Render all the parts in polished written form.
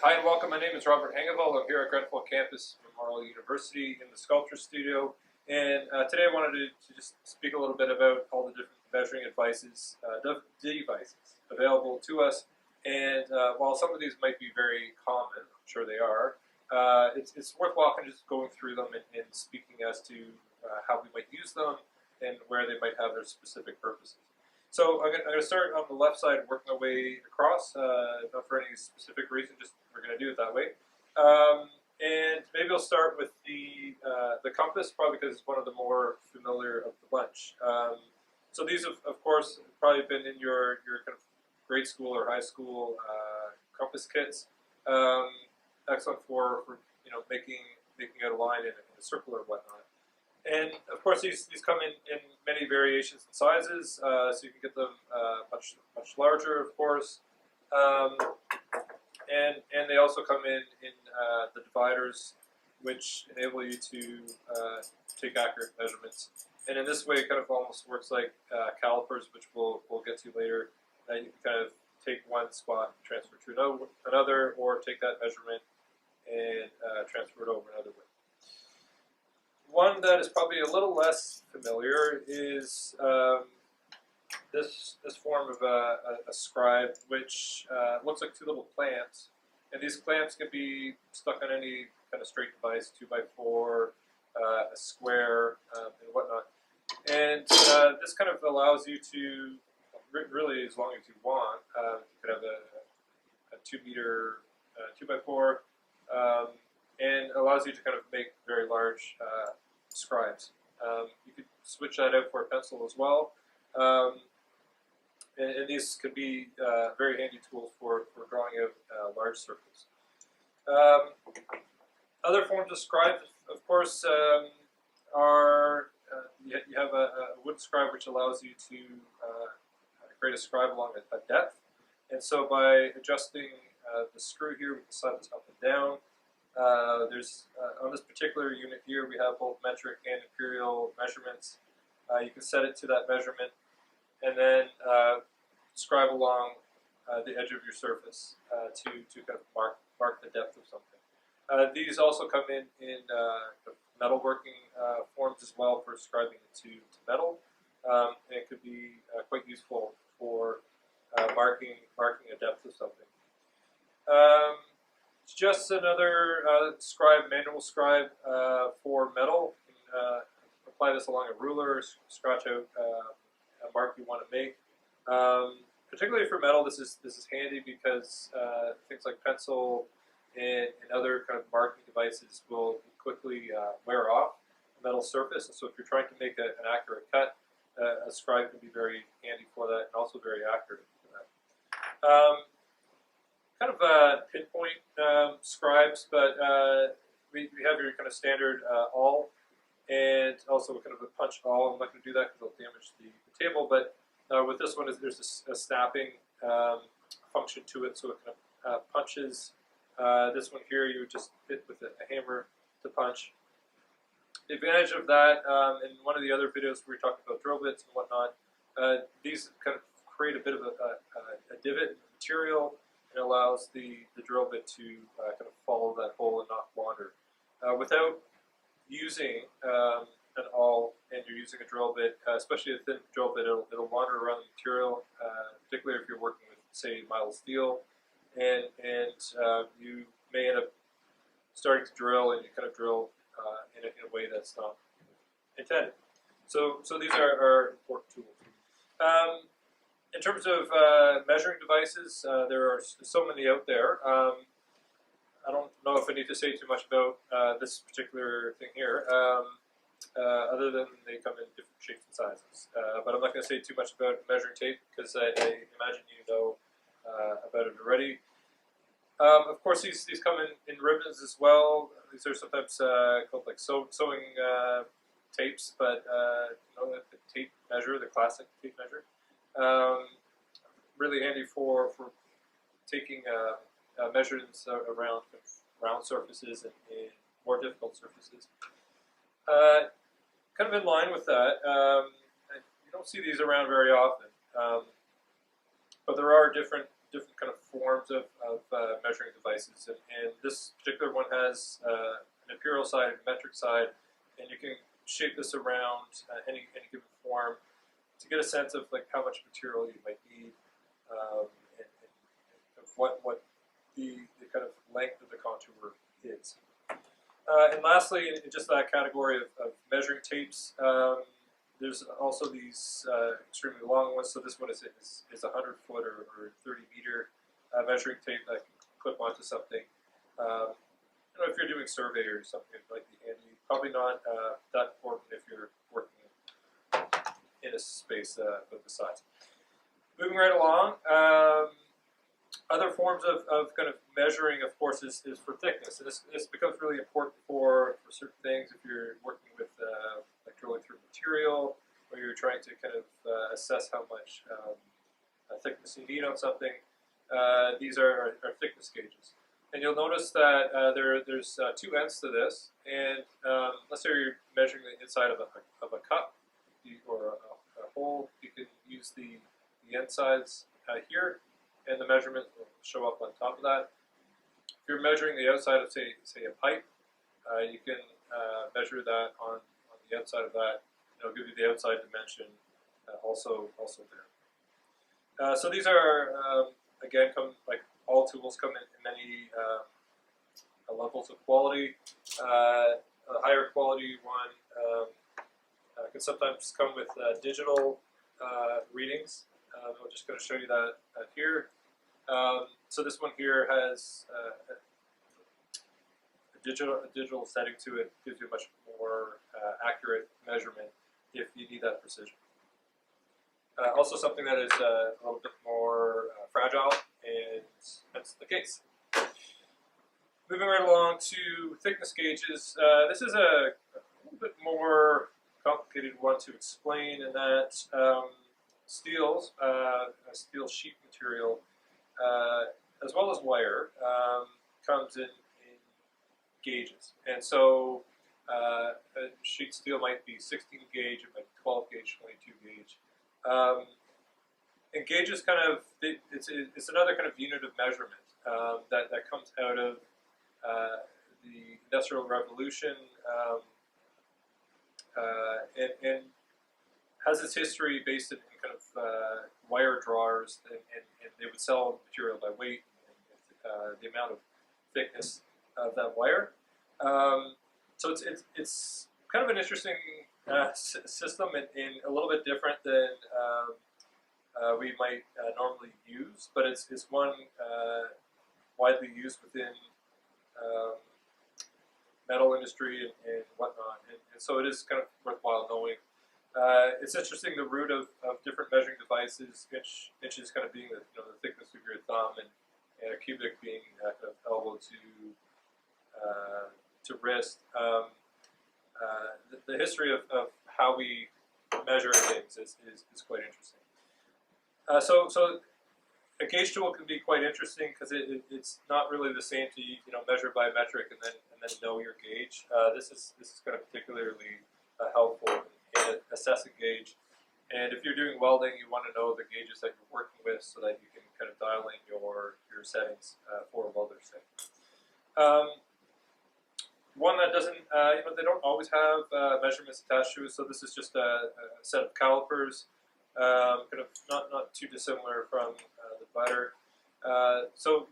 Hi and welcome. My name is Robert Hangevall. I'm here at Grenfell Campus Memorial University in the Sculpture Studio. And today I wanted to just speak a little bit about all the different measuring devices available to us. And while some of these might be very common, I'm sure they are, it's worthwhile kind of just going through them and speaking as to how we might use them and where they might have their specific purposes. So I'm going to start on the left side and work my way across, not for any specific reason, just we're going to do it that way. And maybe I'll start with the compass, probably because it's one of the more familiar of the bunch. So these have, of course, probably been in your kind of grade school or high school compass kits. Excellent for making out a line in a circle or whatnot. And of course, these come in many variations and sizes, so you can get them much larger, of course. And they also come in the dividers, which enable you to take accurate measurements. And in this way, it kind of almost works like calipers, which we'll get to later. You can kind of take one spot, transfer to another, or take that measurement and transfer it over another way. One that is probably a little less familiar is this form of a scribe, which looks like two little clamps. And these clamps can be stuck on any kind of straight device, 2x4, a square, and whatnot. And this kind of allows you to, really as long as you want, you could have a 2-meter 2x4, and allows you to kind of make very large scribes. You could switch that out for a pencil as well. And these could be very handy tools for drawing out large circles. Other forms of scribes, of course, are you have a wood scribe, which allows you to create a scribe along a depth. And so by adjusting the screw here, we can slide this up and down. There's on this particular unit here, we have both metric and imperial measurements. You can set it to that measurement, and then scribe along the edge of your surface to kind of mark the depth of something. These also come in metalworking forms as well for scribing into metal, and it could be quite useful for marking a depth of something. It's just another scribe, manual scribe for metal. You can apply this along a ruler, scratch out a mark you want to make. Particularly for metal, this is handy because things like pencil and other kind of marking devices will quickly wear off a metal surface. And so if you're trying to make an accurate cut, a scribe can be very handy for that and also very accurate for that. Kind of pinpoint scribes, but we have your kind of standard awl, and also kind of a punch awl. I'm not going to do that because it'll damage the table, but with this one, there's a snapping function to it, so it kind of punches. This one here, you would just hit with a hammer to punch. The advantage of that, in one of the other videos where we talked about drill bits and whatnot, these kind of create a bit of a divot in the material. It allows the drill bit to kind of follow that hole and not wander. Without using an awl and you're using a drill bit, especially a thin drill bit, it'll wander around the material, particularly if you're working with, say, mild steel, and you may end up starting to drill and you kind of drill in a way that's not intended. So these are important tools. In terms of measuring devices, there are so many out there. I don't know if I need to say too much about this particular thing here, other than they come in different shapes and sizes. But I'm not going to say too much about measuring tape because I imagine you know about it already. Of course, these come in ribbons as well. These are sometimes called like sewing tapes, but the tape measure, the classic tape measure. Really handy for taking measurements around round surfaces and more difficult surfaces. Kind of in line with that, you don't see these around very often, but there are different different kind of forms of measuring devices, and this particular one has an imperial side and a metric side, and you can shape this around any given form to get a sense of like how much material you might need, and what the kind of length of the contour is. And lastly, in just that category of measuring tapes, there's also these extremely long ones. So this one is 100-foot or 30-meter measuring tape that can clip onto something. If you're doing survey or something, it might be handy. Probably not that important if you're working in a space with the size. Moving right along, other forms of kind of measuring, of course, is for thickness. And this becomes really important for certain things if you're working with like drilling through material, or you're trying to kind of assess how much thickness you need on something. These are thickness gauges. And you'll notice that there's two ends to this. And let's say you're measuring the inside of a cup or a hole. You can use the end sides here, and the measurement will show up on top of that. If you're measuring the outside of, say a pipe, you can measure that on the outside of that. It'll give you the outside dimension also there. So these are, again, like all tools come in many levels of quality. A higher quality one can sometimes come with digital readings. I'm just going to show you that here. So this one here has a digital setting to it. Gives you a much more accurate measurement if you need that precision. Also something that is a little bit more fragile, and that's the case. Moving right along to thickness gauges. This is a little bit more complicated one to explain, in that steels, steel sheet material, as well as wire, comes in gauges. And so a sheet steel might be 16 gauge, it might be 12 gauge, 22 gauge. And gauge is kind of, it's another kind of unit of measurement that comes out of the Industrial Revolution, and has its history based in kind of wire drawers, and they would sell material by weight and the amount of thickness of that wire. So it's kind of an interesting system, and a little bit different than we might normally use, but it's one widely used within metal industry and whatnot, and so it is kind of worthwhile knowing. It's interesting, the root of different measuring devices, inches kind of being the thickness of your thumb, and a cubic being kind of elbow to wrist. The history of how we measure things is quite interesting. So a gauge tool can be quite interesting because it's not really the same to measure by metric and then know your gauge. This is kind of particularly helpful in assessing gauge. And if you're doing welding, you want to know the gauges that you're working with so that you can kind of dial in your settings for a welder setting. One that doesn't, they don't always have measurements attached to it. So this is just a set of calipers, kind of not too dissimilar from the divider. So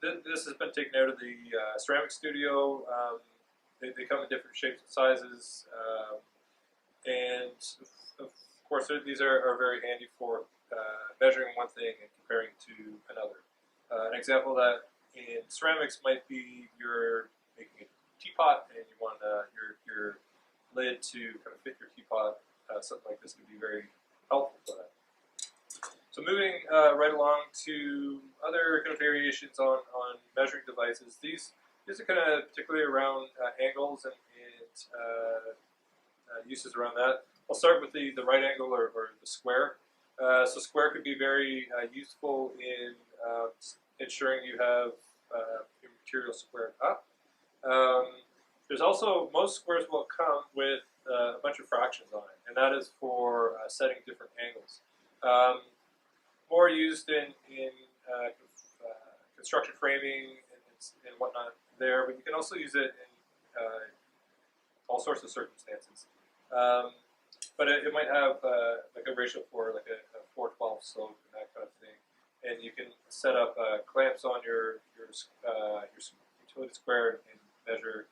this has been taken out of the ceramic studio. They come in different shapes and sizes, and of course these are very handy for measuring one thing and comparing to another. An example of that in ceramics might be you're making a teapot and you want your lid to kind of fit your teapot. Something like this would be very helpful for that. So moving right along to other kind of variations on measuring devices. These are kind of particularly around angles and uses around that. I'll start with the right angle or the square. So square could be very useful in ensuring you have your material squared up. There's also, most squares will come with a bunch of fractions on it, and that is for setting different angles. More used in construction framing and whatnot there, but you can also use it in all sorts of circumstances. But it might have like a ratio for like a 412 slope and that kind of thing, and you can set up clamps on your utility square and measure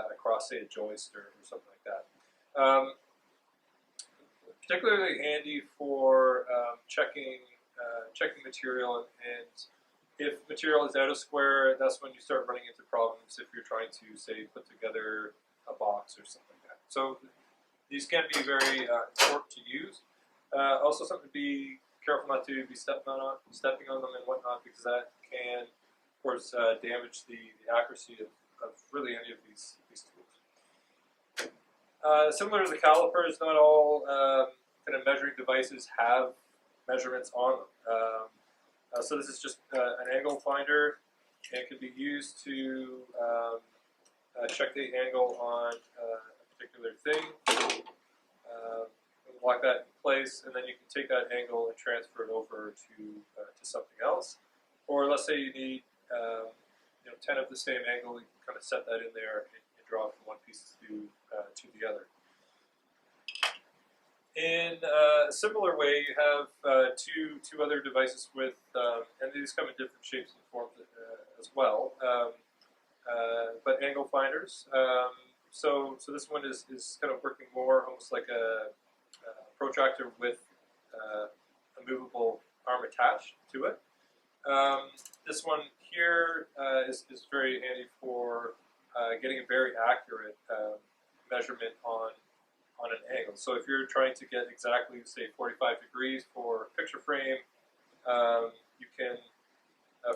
across, say, a joist or something like that. Particularly handy for checking material, and if material is out of square, that's when you start running into problems if you're trying to, say, put together a box or something like that. So these can be very important to use. Also, something to be careful not to be stepping on them and whatnot, because that can, of course, damage the accuracy of really any of these tools. Similar to the calipers, not all kind of measuring devices have measurements on them. So this is just an angle finder, and it can be used to check the angle on a particular thing. Lock that in place, and then you can take that angle and transfer it over to something else. Or let's say you need 10 of the same angle, you can kind of set that in there and draw it from one piece to the other. In a similar way, you have two other devices with, and these come in different shapes and forms as well, but angle finders. So this one is kind of working more almost like a protractor with a movable arm attached to it. This one here is very handy for getting a very accurate measurement on an angle. So if you're trying to get exactly, say, 45 degrees for a picture frame, you can,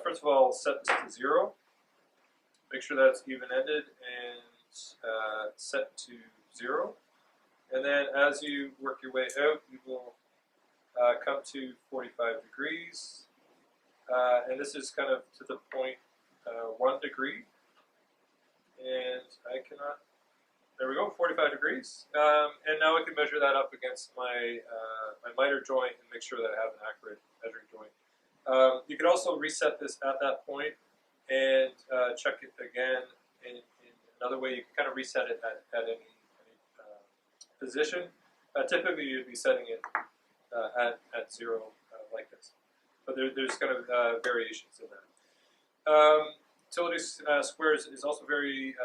first of all, set this to 0. Make sure that's even-ended and set to 0. And then as you work your way out, you will come to 45 degrees. And this is kind of to the point 1 degree. And I cannot, there we go, 45 degrees. And now I can measure that up against my miter joint and make sure that I have an accurate measuring joint. You can also reset this at that point and check it again in another way. You can kind of reset it at any position. Typically, you'd be setting it at 0 like this. But there's kind of variations in that. Utility squares is also very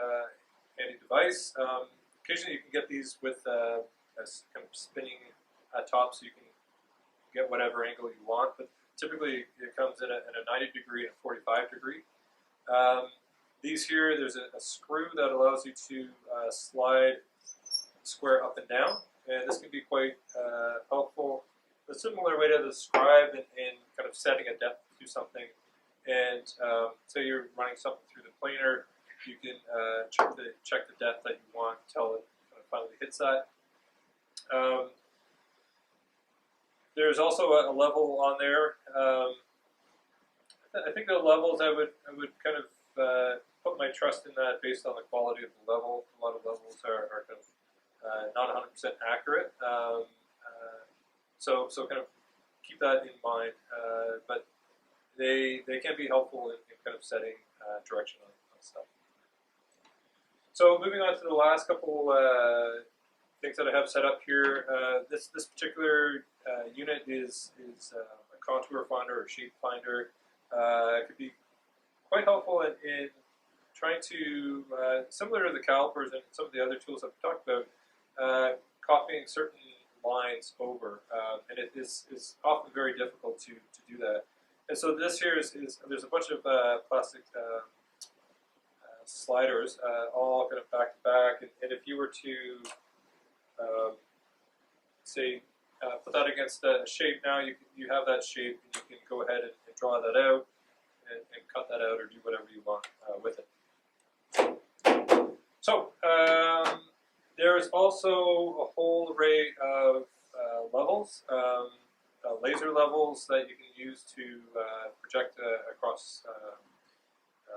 handy device. Occasionally, you can get these with a kind of spinning top, so you can get whatever angle you want. But typically, it comes in at a 90 degree and a 45 degree. These here, there's a screw that allows you to slide square up and down, and this can be quite helpful. A similar way to the scribe in kind of setting a depth to something. And say you're running something through the planer, you can check the depth that you want until it kind of finally hits that. There's also a level on there. I think the levels I would kind of put my trust in that based on the quality of the level. A lot of levels are kind of not 100% accurate. So kind of keep that in mind. But they can be helpful in kind of setting direction on stuff. So moving on to the last couple things that I have set up here. This particular unit is a contour finder or shape finder. It could be quite helpful in trying to, similar to the calipers and some of the other tools I've talked about, copying certain lines over, and it is often very difficult to do that. And so this here is there's a bunch of plastic sliders, all kind of back to back, and if you were to say put that against a shape now, you have that shape, and you can go ahead and draw that out and cut that out or do whatever you want with it. So there's also a whole array of levels, laser levels that you can use to project across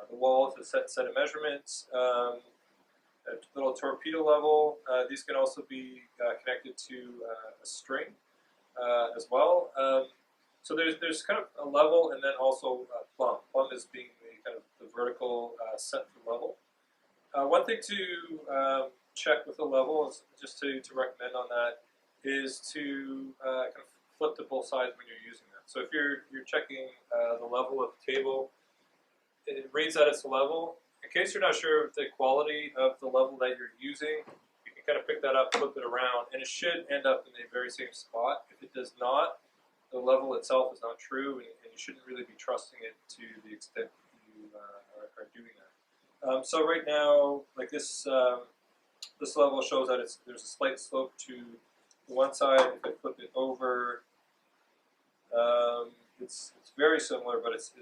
the wall to set of measurements. A little torpedo level. These can also be connected to a string as well. So there's kind of a level and then also plumb. Plumb is being the kind of the vertical set for level. One thing to check with the level is just to recommend on that is to kind of flip to both sides when you're using that. So if you're checking the level of the table, it reads at its level. In case you're not sure of the quality of the level that you're using, you can kind of pick that up, flip it around, and it should end up in the very same spot. If it does not, the level itself is not true, and you shouldn't really be trusting it to the extent you are doing that. So right now, like this level shows that there's a slight slope to the one side. If I flip it over, it's very similar, but it's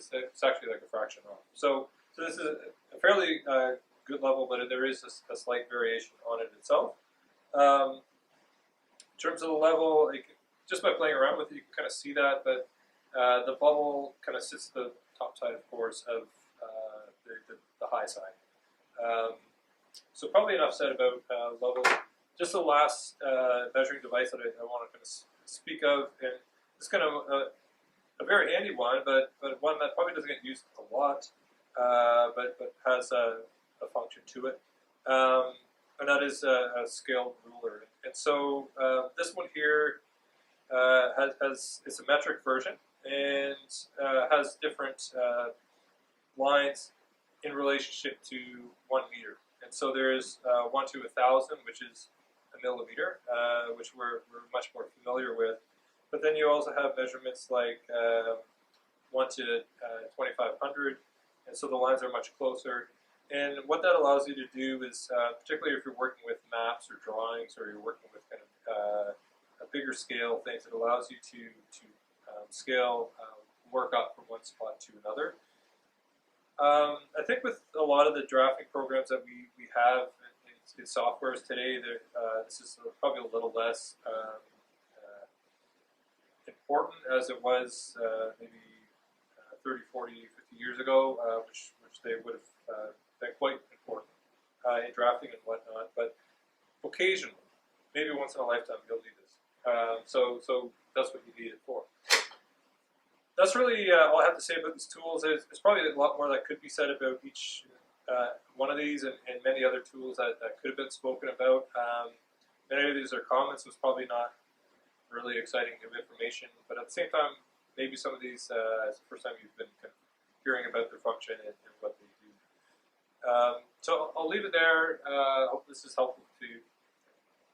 actually like a fraction off. So this is a fairly good level, but there is a slight variation on it itself. In terms of the level, like, just by playing around with it, you can kind of see that, but the bubble kind of sits at the top side, of course, of the high side. So probably enough said about level. Just the last measuring device that I want to kind of speak of, and it's kind of a very handy one, but one that probably doesn't get used a lot, but has a function to it, and that is a scale ruler. And so this one here it's a metric version and has different lines in relationship to 1 meter. And so there's 1 to 1,000, which is a millimeter, which we're much more familiar with. But then you also have measurements like 1 to 2,500, and so the lines are much closer. And what that allows you to do is, particularly if you're working with maps or drawings, or you're working with kind of a bigger scale things, it allows you to scale work up from one spot to another. I think with a lot of the drafting programs that we have in softwares today, this is probably a little less important as it was maybe 30, 40, 50 years ago, which they would have been quite important in drafting and whatnot. But occasionally, maybe once in a lifetime, you'll need this. So that's what you need it for. That's really all I have to say about these tools. There's probably a lot more that could be said about each one of these and many other tools that could have been spoken about. Many of these are comments, so it's probably not really exciting new information, but at the same time, maybe some of these it's the first time you've been kind of hearing about their function and what they do. So I'll leave it there. I hope this is helpful to